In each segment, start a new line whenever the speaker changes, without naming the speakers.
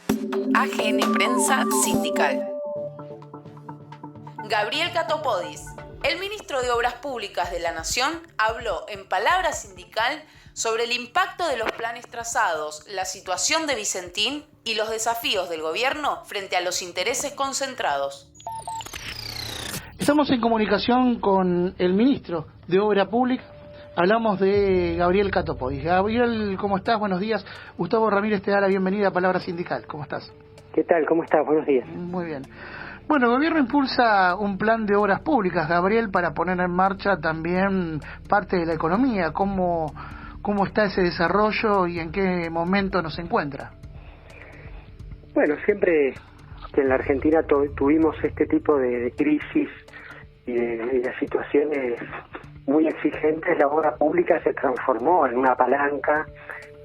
AGN Prensa Sindical. Gabriel Catopodis, el ministro de Obras Públicas de la Nación, habló en Palabra Sindical sobre el impacto de los planes trazados, la situación de Vicentín y los desafíos del gobierno frente a los intereses concentrados.
Estamos en comunicación con el ministro de Obra Pública. Hablamos de Gabriel Catopodis. Gabriel, ¿cómo estás? Buenos días. Gustavo Ramírez te da la bienvenida a Palabra Sindical. ¿Cómo estás?
¿Qué tal? ¿Cómo estás? Buenos días.
Muy bien. Bueno, el gobierno impulsa un plan de obras públicas, Gabriel, para poner en marcha también parte de la economía. ¿Cómo está ese desarrollo y en qué momento nos encuentra?
Bueno, siempre que en la Argentina tuvimos este tipo de crisis y de situaciones muy exigentes, la obra pública se transformó en una palanca.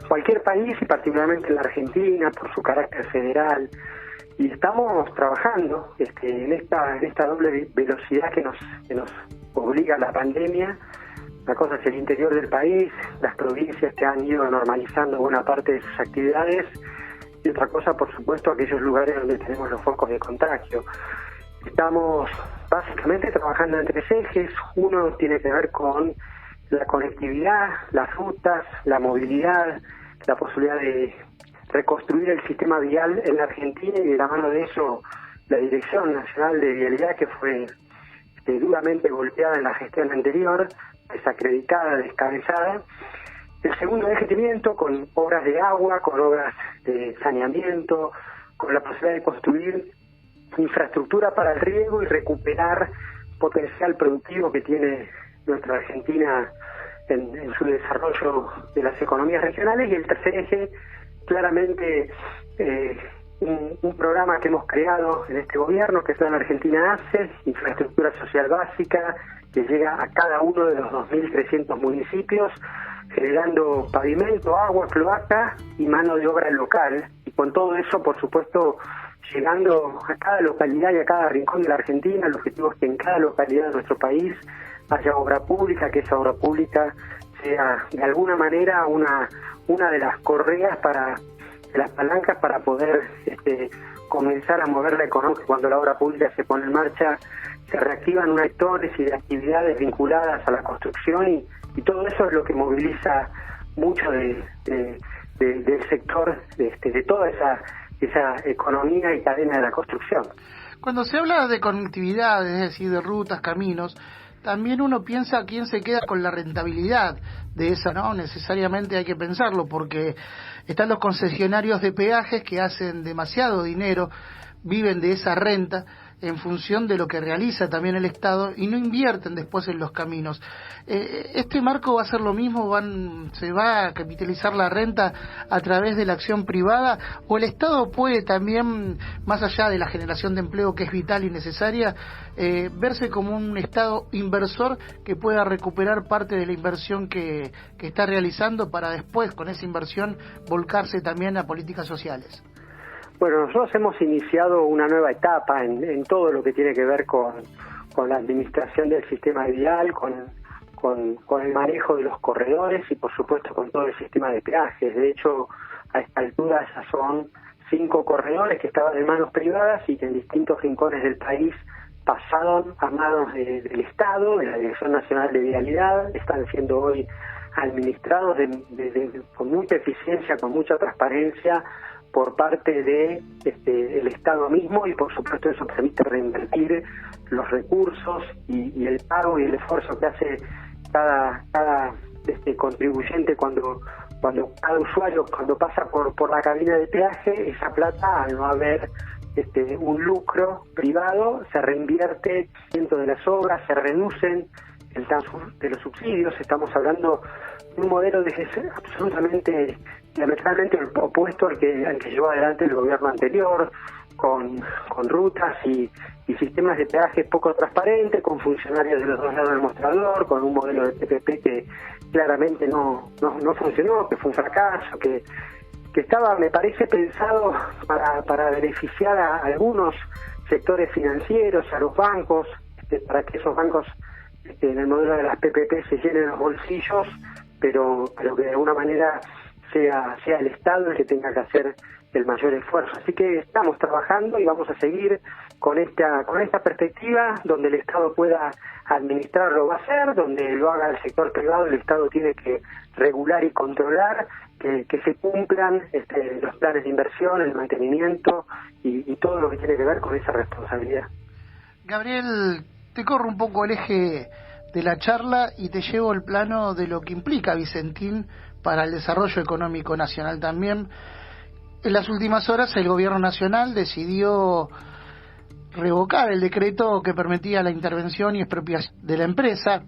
Cualquier país, y particularmente en la Argentina, por su carácter federal, y estamos trabajando en esta doble velocidad que nos obliga la pandemia. Una cosa es el interior del país, las provincias que han ido normalizando buena parte de sus actividades, y otra cosa, por supuesto, aquellos lugares donde tenemos los focos de contagio. Estamos básicamente trabajando en tres ejes. Uno tiene que ver con la conectividad, las rutas, la movilidad, la posibilidad de reconstruir el sistema vial en la Argentina, y de la mano de eso la Dirección Nacional de Vialidad, que fue duramente golpeada en la gestión anterior, desacreditada, descabezada. El segundo eje tiene con obras de agua, con obras de saneamiento, con la posibilidad de construir infraestructura para el riego y recuperar potencial productivo que tiene nuestra Argentina en su desarrollo de las economías regionales. Y el tercer eje, claramente, un programa que hemos creado en este gobierno, que es la Argentina Hace, infraestructura social básica, que llega a cada uno de los 2.300 municipios, generando pavimento, agua, cloaca y mano de obra local, y con todo eso, por supuesto, llegando a cada localidad y a cada rincón de la Argentina. El objetivo es que en cada localidad de nuestro país haya obra pública, que esa obra pública sea de alguna manera una de las correas de las palancas para poder comenzar a mover la economía. Cuando la obra pública se pone en marcha, se reactivan unos sectores y de actividades vinculadas a la construcción, y todo eso es lo que moviliza mucho del sector, de toda esa economía y cadena de la construcción.
Cuando se habla de conectividad, es decir, de rutas, caminos, también uno piensa quién se queda con la rentabilidad de esa, ¿no? Necesariamente hay que pensarlo, porque están los concesionarios de peajes que hacen demasiado dinero, viven de esa renta en función de lo que realiza también el Estado, y no invierten después en los caminos. ¿Este marco va a ser lo mismo? ¿Se va a capitalizar la renta a través de la acción privada? ¿O el Estado puede también, más allá de la generación de empleo que es vital y necesaria, verse como un Estado inversor que pueda recuperar parte de la inversión que está realizando, para después, con esa inversión, volcarse también a políticas sociales?
Bueno, nosotros hemos iniciado una nueva etapa en todo lo que tiene que ver con la administración del sistema vial, con el manejo de los corredores y, por supuesto, con todo el sistema de peajes. De hecho, a esta altura ya son 5 corredores que estaban en manos privadas y que en distintos rincones del país pasaron a manos del Estado, de la Dirección Nacional de Vialidad. Están siendo hoy administrados con mucha eficiencia, con mucha transparencia, por parte de el Estado mismo, y por supuesto eso permite reinvertir los recursos y el pago y el esfuerzo que hace cada contribuyente cuando cada usuario, cuando pasa por la cabina de peaje. Esa plata, al no haber un lucro privado, se reinvierte dentro de las obras, se reducen el transfer de los subsidios. Estamos hablando de un modelo absolutamente diametralmente opuesto al que llevó adelante el gobierno anterior, con rutas y sistemas de peaje poco transparentes, con funcionarios de los dos lados del mostrador, con un modelo de PPP que claramente no funcionó, que fue un fracaso, que estaba, me parece, pensado para beneficiar a algunos sectores financieros, a los bancos, para que esos bancos en el modelo de las PPP se llenen los bolsillos, pero que de alguna manera sea el Estado el que tenga que hacer el mayor esfuerzo. Así que estamos trabajando y vamos a seguir con esta perspectiva, donde el Estado pueda administrar lo va a hacer, donde lo haga el sector privado, el Estado tiene que regular y controlar que se cumplan los planes de inversión, el mantenimiento y todo lo que tiene que ver con esa responsabilidad.
Gabriel, te corro un poco el eje de la charla y te llevo al plano de lo que implica Vicentín para el desarrollo económico nacional también. En las últimas horas el gobierno nacional decidió revocar el decreto que permitía la intervención y expropiación de la empresa.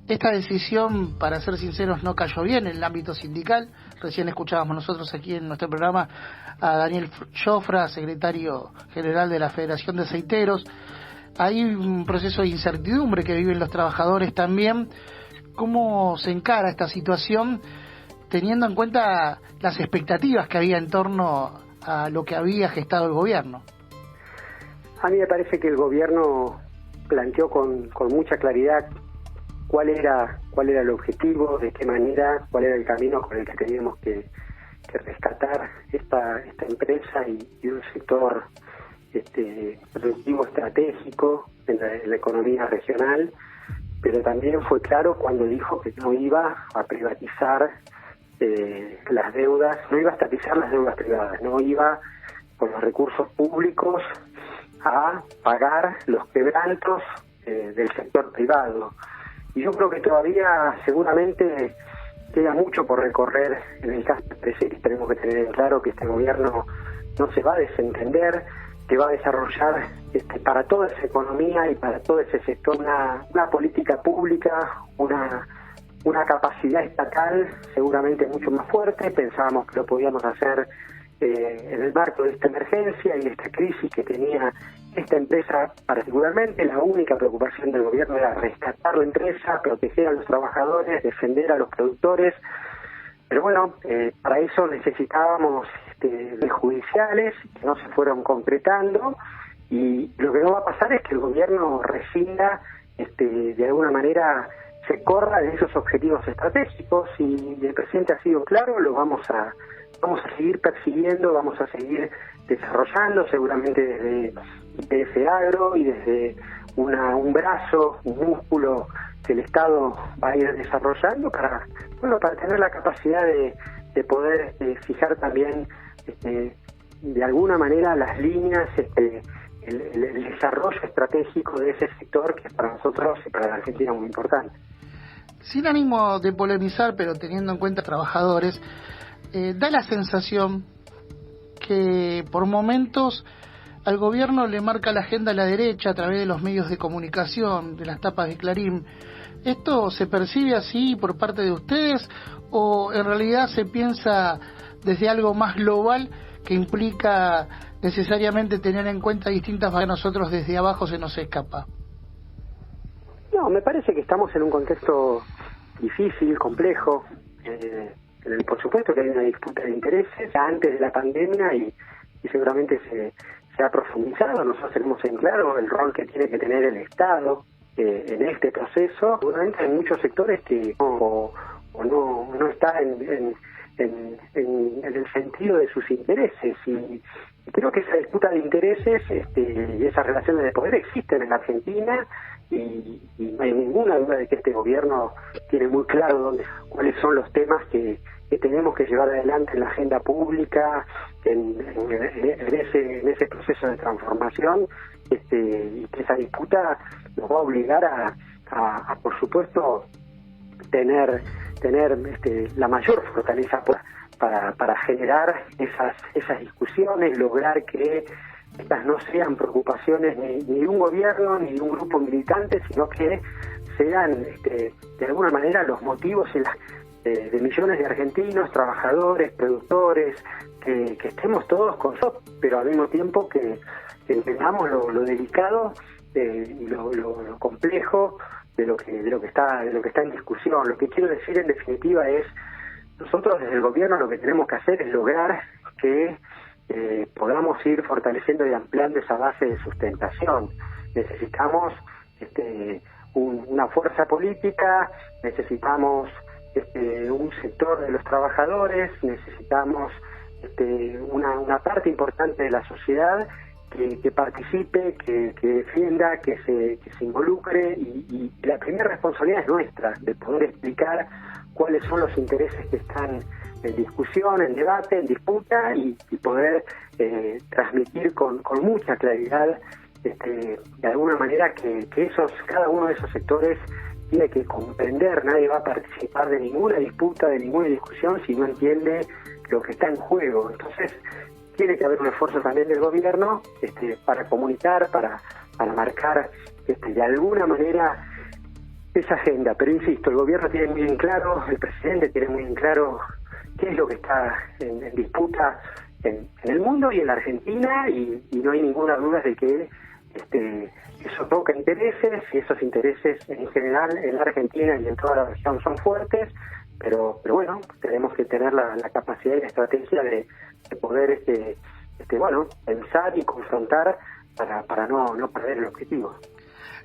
Esta decisión, para ser sinceros, no cayó bien en el ámbito sindical. Recién escuchábamos nosotros aquí en nuestro programa a Daniel Jofra, secretario general de la Federación de Aceiteros. Hay un proceso de incertidumbre que viven los trabajadores también. ¿Cómo se encara esta situación teniendo en cuenta las expectativas que había en torno a lo que había gestado el gobierno?
A mí me parece que el gobierno planteó con mucha claridad cuál era el objetivo, de qué manera, cuál era el camino con el que teníamos que rescatar esta empresa y un sector productivo estratégico en la economía regional, pero también fue claro cuando dijo que no iba a privatizar las deudas, no iba a estatizar las deudas privadas, no iba con los recursos públicos a pagar los quebrantos del sector privado. Y yo creo que todavía seguramente queda mucho por recorrer en el caso de que tenemos que tener en claro que este gobierno no se va a desentender, que va a desarrollar para toda esa economía y para todo ese sector una política pública, una capacidad estatal seguramente mucho más fuerte. Pensábamos que lo podíamos hacer en el marco de esta emergencia y de esta crisis que tenía esta empresa particularmente. La única preocupación del gobierno era rescatar la empresa, proteger a los trabajadores, defender a los productores. Pero bueno, para eso necesitábamos leyes judiciales que no se fueron concretando, y lo que no va a pasar es que el gobierno rescinda, de alguna manera se corra de esos objetivos estratégicos, y el presidente ha sido claro, lo vamos a seguir persiguiendo, vamos a seguir desarrollando, seguramente desde IPF Agro y desde un brazo, un músculo que el Estado va a ir desarrollando para tener la capacidad de poder fijar también de alguna manera las líneas, el desarrollo estratégico de ese sector que para nosotros y para la Argentina es muy importante.
Sin ánimo de polemizar, pero teniendo en cuenta trabajadores, da la sensación que por momentos al gobierno le marca la agenda a la derecha a través de los medios de comunicación, de las tapas de Clarín. ¿Esto se percibe así por parte de ustedes o en realidad se piensa desde algo más global que implica necesariamente tener en cuenta distintas para nosotros desde abajo se nos escapa?
No, me parece que estamos en un contexto difícil, complejo. Por supuesto que hay una disputa de intereses antes de la pandemia y seguramente se ha profundizado. Nosotros tenemos en claro el rol que tiene que tener el Estado en este proceso. Seguramente hay muchos sectores que no está en el sentido de sus intereses, y creo que esa disputa de intereses y esas relaciones de poder existen en la Argentina, y no hay ninguna duda de que este gobierno tiene muy claro cuáles son los temas que tenemos que llevar adelante en la agenda pública, en ese proceso de transformación, y que esa disputa nos va a obligar a por supuesto tener la mayor fortaleza para generar esas discusiones, lograr que estas no sean preocupaciones ni de un gobierno ni de un grupo militante, sino que sean de alguna manera los motivos de millones de argentinos, trabajadores, productores, que estemos todos con nosotros, pero al mismo tiempo que entendamos lo delicado y lo complejo de lo que está en discusión. Lo que quiero decir en definitiva es, nosotros desde el gobierno lo que tenemos que hacer es lograr que podamos ir fortaleciendo y ampliando esa base de sustentación. Necesitamos una fuerza política, necesitamos un sector de los trabajadores, necesitamos una parte importante de la sociedad que participe, que defienda, que se involucre, y la primera responsabilidad es nuestra, de poder explicar cuáles son los intereses que están en discusión, en debate, en disputa, y poder transmitir con mucha claridad, de alguna manera, que cada uno de esos sectores tiene que comprender. Nadie va a participar de ninguna disputa, de ninguna discusión, si no entiende lo que está en juego. Entonces tiene que haber un esfuerzo también del gobierno para comunicar, para marcar de alguna manera esa agenda. Pero insisto, el gobierno tiene muy bien claro, el presidente tiene muy bien claro qué es lo que está en disputa en el mundo y en la Argentina, y no hay ninguna duda de que eso toca intereses, y esos intereses en general en la Argentina y en toda la región son fuertes, pero bueno, tenemos que tener la capacidad y la estrategia de poder pensar y confrontar para no perder el objetivo.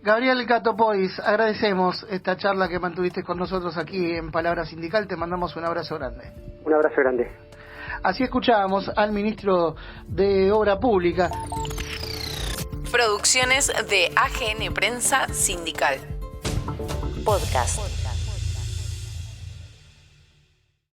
Gabriel Cato Pois, agradecemos esta charla que mantuviste con nosotros aquí en Palabra Sindical. Te mandamos un abrazo grande.
Un abrazo grande.
Así escuchábamos al ministro de Obra Pública.
Producciones de AGN Prensa Sindical.
Podcast.